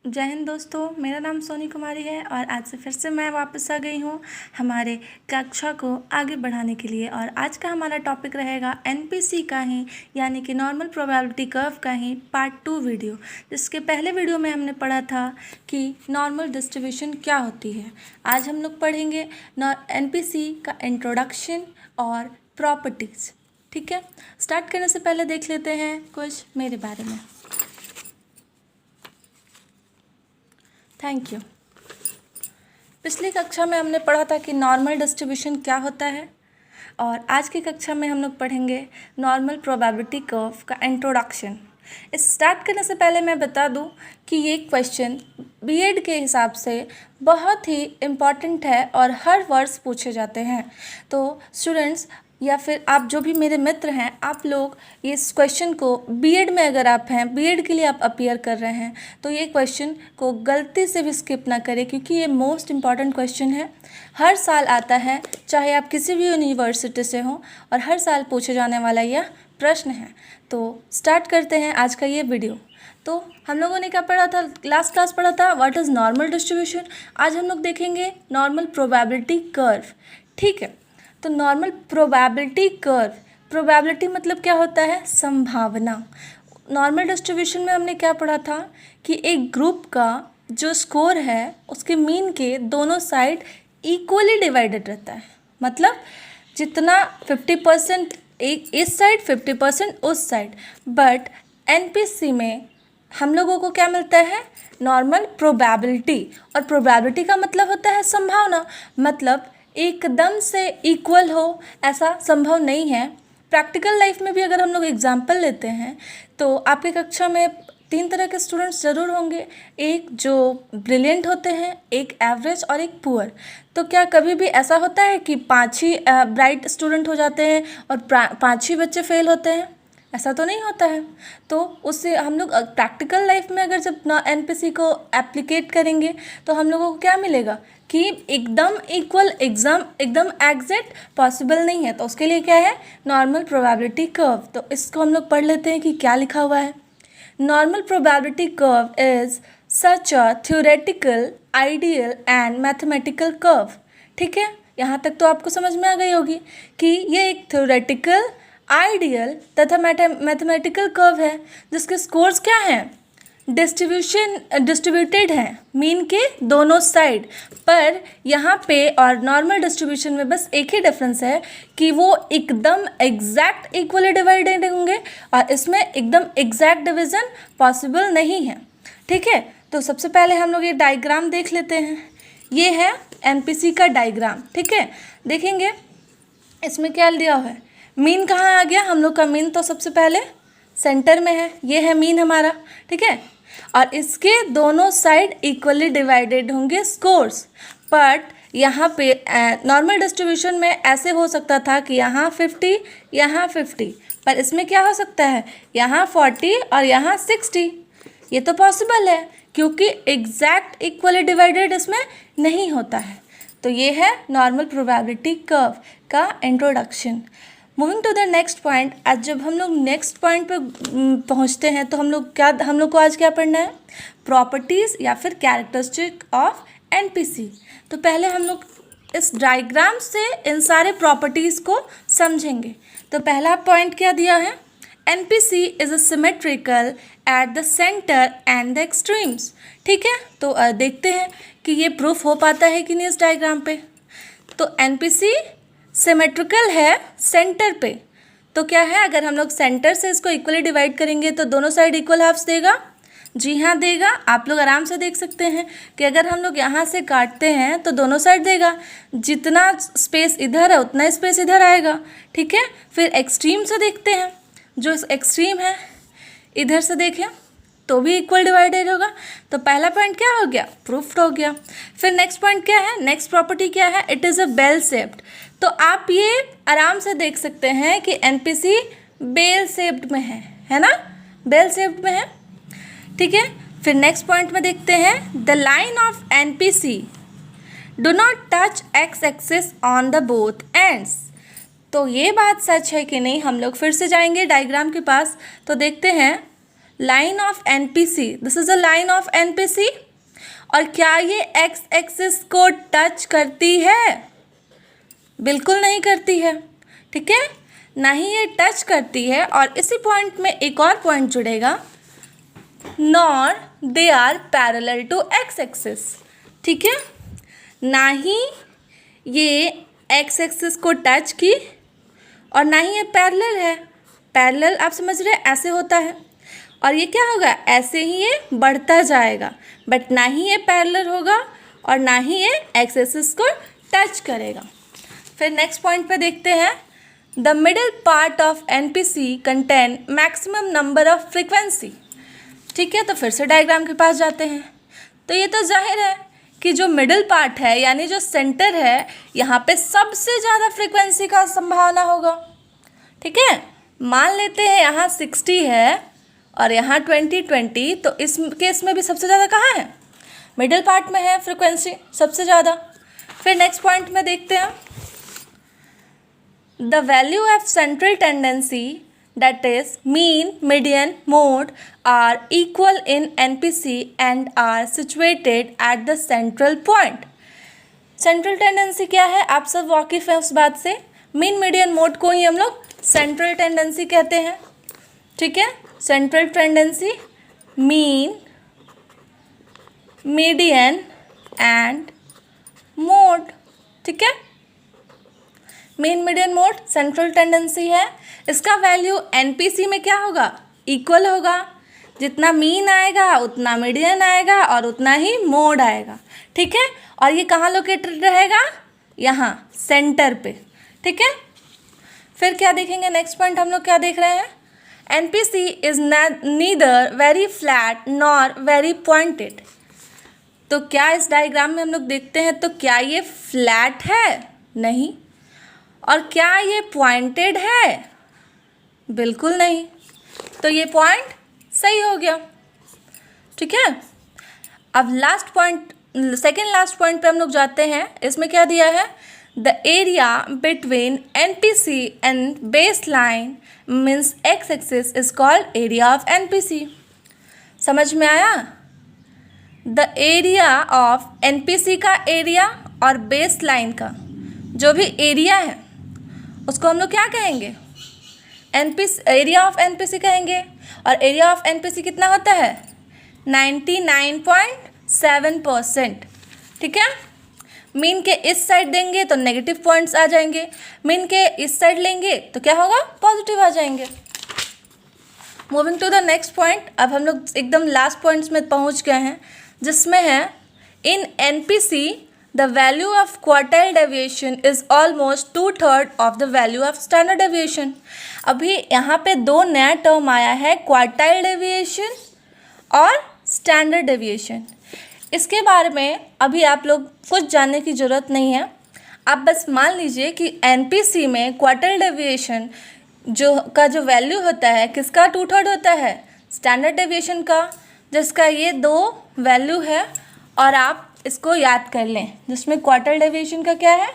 जय हिंद दोस्तों, मेरा नाम सोनी कुमारी है और आज से फिर से मैं वापस आ गई हूँ हमारे कक्षा को आगे बढ़ाने के लिए। और आज का हमारा टॉपिक रहेगा एनपीसी का ही यानी कि नॉर्मल प्रोबेबिलिटी कर्व का ही पार्ट 2 वीडियो। जिसके पहले वीडियो में हमने पढ़ा था कि नॉर्मल डिस्ट्रीब्यूशन क्या होती है। आज हम लोग पढ़ेंगे एनपीसी का इंट्रोडक्शन और प्रॉपर्टीज़। ठीक है, स्टार्ट करने से पहले देख लेते हैं कुछ मेरे बारे में। Thank you. पिछली कक्षा में हमने पढ़ा था कि नॉर्मल डिस्ट्रीब्यूशन क्या होता है और आज की कक्षा में हम लोग पढ़ेंगे नॉर्मल प्रोबेबिलिटी कर्व का इंट्रोडक्शन। इस स्टार्ट करने से पहले मैं बता दूं कि ये क्वेश्चन बीएड के हिसाब से बहुत ही इम्पॉर्टेंट है और हर वर्ष पूछे जाते हैं। तो स्टूडेंट्स या फिर आप जो भी मेरे मित्र हैं, आप लोग इस क्वेश्चन को बीएड में अगर आप हैं, बीएड के लिए आप अपीयर कर रहे हैं, तो ये क्वेश्चन को गलती से भी स्किप ना करें क्योंकि ये मोस्ट इम्पॉर्टेंट क्वेश्चन है। हर साल आता है, चाहे आप किसी भी यूनिवर्सिटी से हों, और हर साल पूछे जाने वाला यह प्रश्न है। तो स्टार्ट करते हैं आज का ये वीडियो। तो हम लोगों ने क्या पढ़ा था, लास्ट क्लास पढ़ा था व्हाट इज़ नॉर्मल डिस्ट्रीब्यूशन। आज हम लोग देखेंगे नॉर्मल प्रोबेबिलिटी कर्व। ठीक है, तो नॉर्मल प्रोबेबिलिटी कर्व, प्रोबेबिलिटी मतलब क्या होता है, संभावना। नॉर्मल डिस्ट्रीब्यूशन में हमने क्या पढ़ा था कि एक ग्रुप का जो स्कोर है उसके मीन के दोनों साइड इक्वली डिवाइडेड रहता है। मतलब जितना 50% एक इस साइड 50% उस साइड। बट एनपीसी में हम लोगों को क्या मिलता है, नॉर्मल प्रोबेबिलिटी। और प्रोबेबिलिटी का मतलब होता है संभावना। मतलब एकदम से इक्वल हो ऐसा संभव नहीं है। प्रैक्टिकल लाइफ में भी अगर हम लोग एग्जाम्पल लेते हैं तो आपके कक्षा में 3 तरह के स्टूडेंट्स ज़रूर होंगे। एक जो ब्रिलियंट होते हैं, एक एवरेज और एक पुअर। तो क्या कभी भी ऐसा होता है कि 5 ही ब्राइट स्टूडेंट हो जाते हैं और 5 ही बच्चे फेल होते हैं? ऐसा तो नहीं होता है। तो उससे हम लोग प्रैक्टिकल लाइफ में अगर जब एनपीसी को एप्लीकेट करेंगे तो हम लोगों को क्या मिलेगा कि एकदम इक्वल एग्जाम एकदम एग्जैक्ट पॉसिबल नहीं है। तो उसके लिए क्या है, नॉर्मल प्रोबेबिलिटी कर्व। तो इसको हम लोग पढ़ लेते हैं कि क्या लिखा हुआ है। Normal probability curve is such a theoretical, ideal and mathematical curve. ठीक है, यहाँ तक तो आपको समझ में आ गई होगी कि ये एक थ्योरेटिकल, आइडियल तथा मैथमेटिकल कर्व है जिसके स्कोर्स क्या हैं, डिस्ट्रीब्यूटेड हैं मीन के दोनों साइड पर। यहाँ पे और नॉर्मल डिस्ट्रीब्यूशन में बस एक ही डिफरेंस है कि वो एकदम एग्जैक्ट इक्वली डिवाइडेड होंगे और इसमें एकदम एग्जैक्ट डिवीज़न पॉसिबल नहीं है। ठीक है, तो सबसे पहले हम लोग ये डायग्राम देख लेते हैं। ये है एनपीसी का डायग्राम। ठीक है, देखेंगे इसमें क्या दिया हुआ है। मीन कहाँ आ गया, हम लोग का मीन तो सबसे पहले सेंटर में है। ये है मीन हमारा। ठीक है, और इसके दोनों साइड इक्वली डिवाइडेड होंगे स्कोर्स। बट यहाँ पे नॉर्मल डिस्ट्रीब्यूशन में ऐसे हो सकता था कि यहाँ 50 यहाँ 50, पर इसमें क्या हो सकता है, यहाँ 40 और यहाँ 60। ये तो पॉसिबल है क्योंकि एग्जैक्ट इक्वली डिवाइडेड इसमें नहीं होता है। तो ये है नॉर्मल प्रोबेबिलिटी कर्व का introduction. Moving to the next point. आज जब हम लोग नेक्स्ट पॉइंट पे पहुंचते हैं तो हम लोग को आज क्या पढ़ना है, प्रॉपर्टीज़ या फिर कैरेक्टरिस्टिक ऑफ एनपीसी। तो पहले हम लोग इस डायग्राम से इन सारे प्रॉपर्टीज़ को समझेंगे। तो पहला पॉइंट क्या दिया है, NPC is a symmetrical at the centre and the extremes. ठीक है, तो देखते हैं कि ये प्रूफ हो पाता है कि नहीं इस डायग्राम पे। तो एनपीसी सिमेट्रिकल है सेंटर पे। तो क्या है, अगर हम लोग सेंटर से इसको इक्वली डिवाइड करेंगे तो दोनों साइड इक्वल हाफ्स देगा। जी हाँ देगा। आप लोग आराम से देख सकते हैं कि अगर हम लोग यहाँ से काटते हैं तो दोनों साइड देगा। जितना स्पेस इधर है उतना स्पेस इधर आएगा। ठीक है, फिर एक्सट्रीम से देखते हैं। जो एक्सट्रीम है इधर से देखें तो भी इक्वल डिवाइडेड होगा। तो पहला पॉइंट क्या हो गया, प्रूफ्ड हो गया। फिर नेक्स्ट पॉइंट क्या है, नेक्स्ट प्रॉपर्टी क्या है, it is a bell shaped. तो आप ये आराम से देख सकते हैं कि एनपीसी बेल शेप्ड में है ना, बेल शेप्ड में है। ठीक है, फिर नेक्स्ट पॉइंट में देखते हैं, the line of NPC do not touch x axis on the both ends. तो ये बात सच है कि नहीं, हम लोग फिर से जाएंगे डायग्राम के पास तो देखते हैं line of NPC, this is a line of NPC. और क्या ये एक्स एक्सिस को टच करती है? बिल्कुल नहीं करती है, ठीक है, ना ही ये टच करती है। और इसी पॉइंट में एक और पॉइंट जुड़ेगा, nor they are parallel to X axis, ठीक है, ना ही ये एक्स एक्सिस को टच की और ना ही ये पैरेलल है। पैरेलल आप समझ रहे हैं, ऐसे होता है, और ये क्या होगा, ऐसे ही ये बढ़ता जाएगा, बट ना ही ये पैरेलल होगा और ना ही ये एक्स एक्सिस को टच करेगा। फिर नेक्स्ट पॉइंट पे देखते हैं, the middle part of NPC contain maximum number of frequency, ठीक है। तो फिर से डायग्राम के पास जाते हैं। तो ये तो जाहिर है कि जो मिडिल पार्ट है यानी जो सेंटर है, यहाँ पे सबसे ज़्यादा फ्रीक्वेंसी का संभावना होगा, ठीक है। मान लेते हैं यहाँ 60 है और यहाँ 20, तो इस केस में भी सबसे ज़्यादा कहाँ है, मिडिल पार्ट में है फ्रीक्वेंसी सबसे ज़्यादा। फिर नेक्स्ट पॉइंट में देखते हैं, the value of central tendency that is mean, median, mode are equal in NPC and are situated at the central point। Central tendency क्या है, आप सब वाकिफ़ हैं उस बात से। मीन मीडियन मोड को ही हम लोग सेंट्रल टेंडेंसी कहते हैं, ठीक है। Central tendency, mean, median and mode, ठीक है। Mean median mode central tendency है, इसका वैल्यू एनपीसी में क्या होगा, इक्वल होगा। जितना मीन आएगा उतना मीडियन आएगा और उतना ही मोड आएगा, ठीक है। और ये कहाँ लोकेटेड रहेगा, यहाँ सेंटर पे, ठीक है। फिर क्या देखेंगे, नेक्स्ट पॉइंट हम लोग क्या देख रहे हैं, NPC is neither very flat nor very pointed. तो क्या इस डायग्राम में हम लोग देखते हैं, तो क्या ये फ्लैट है, नहीं। और क्या ये पॉइंटेड है, बिल्कुल नहीं। तो ये पॉइंट सही हो गया, ठीक है। अब last point, second last point पे हम लोग जाते हैं। इसमें क्या दिया है, the area between NPC and base line means x axis is called area of NPC. समझ में आया, द एरिया ऑफ एनपीसी का एरिया और बेस लाइन का जो भी एरिया है उसको हम लोग क्या कहेंगे, एनपीसी, एरिया ऑफ एनपीसी कहेंगे। और एरिया ऑफ एनपीसी कितना होता है, 99.7%, ठीक है। मीन के इस साइड देंगे तो नेगेटिव पॉइंट्स आ जाएंगे, मीन के इस साइड लेंगे तो क्या होगा, पॉजिटिव आ जाएंगे। Moving to the next point, अब हम लोग एकदम लास्ट पॉइंट्स में पहुंच गए हैं, जिसमें है in NPC the value of quartile deviation is almost 2/3 of the value of standard deviation. अभी यहाँ पे दो नया टर्म आया है, क्वार्टाइल डेविएशन और स्टैंडर्ड डेविएशन। इसके बारे में अभी आप लोग कुछ जानने की ज़रूरत नहीं है, आप बस मान लीजिए कि एनपीसी में क्वार्टाइल डेविएशन जो वैल्यू होता है किसका 2/3 होता है, स्टैंडर्ड डेविएशन का, जिसका ये दो वैल्यू है। और आप इसको याद कर लें, जिसमें क्वार्टाइल डेविएशन का क्या है,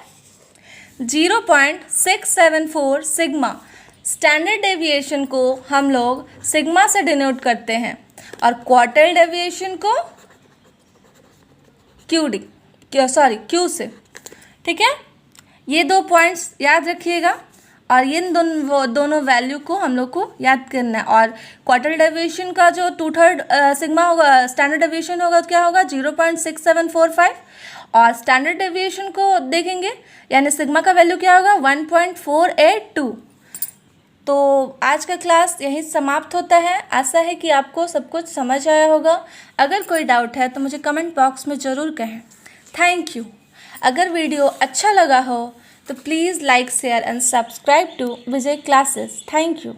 0.674 सिग्मा। स्टैंडर्ड डेविएशन को हम लोग सिग्मा से डिनोट करते हैं और क्वार्टाइल डेविएशन को क्यू से, ठीक है। ये दो पॉइंट्स याद रखिएगा और ये दोनों वैल्यू को हम लोग को याद करना है। और क्वार्टाइल डेविएशन का जो 2/3 सिग्मा होगा, स्टैंडर्ड डेविएशन होगा तो क्या होगा 0.6745, और स्टैंडर्ड डेविएशन को देखेंगे यानी सिग्मा का वैल्यू क्या होगा 1.482। तो आज का क्लास यहीं समाप्त होता है। आशा है कि आपको सब कुछ समझ आया होगा। अगर कोई डाउट है तो मुझे कमेंट बॉक्स में ज़रूर कहें। Thank you. अगर वीडियो अच्छा लगा हो तो please like, share and subscribe to Vijay classes. Thank you.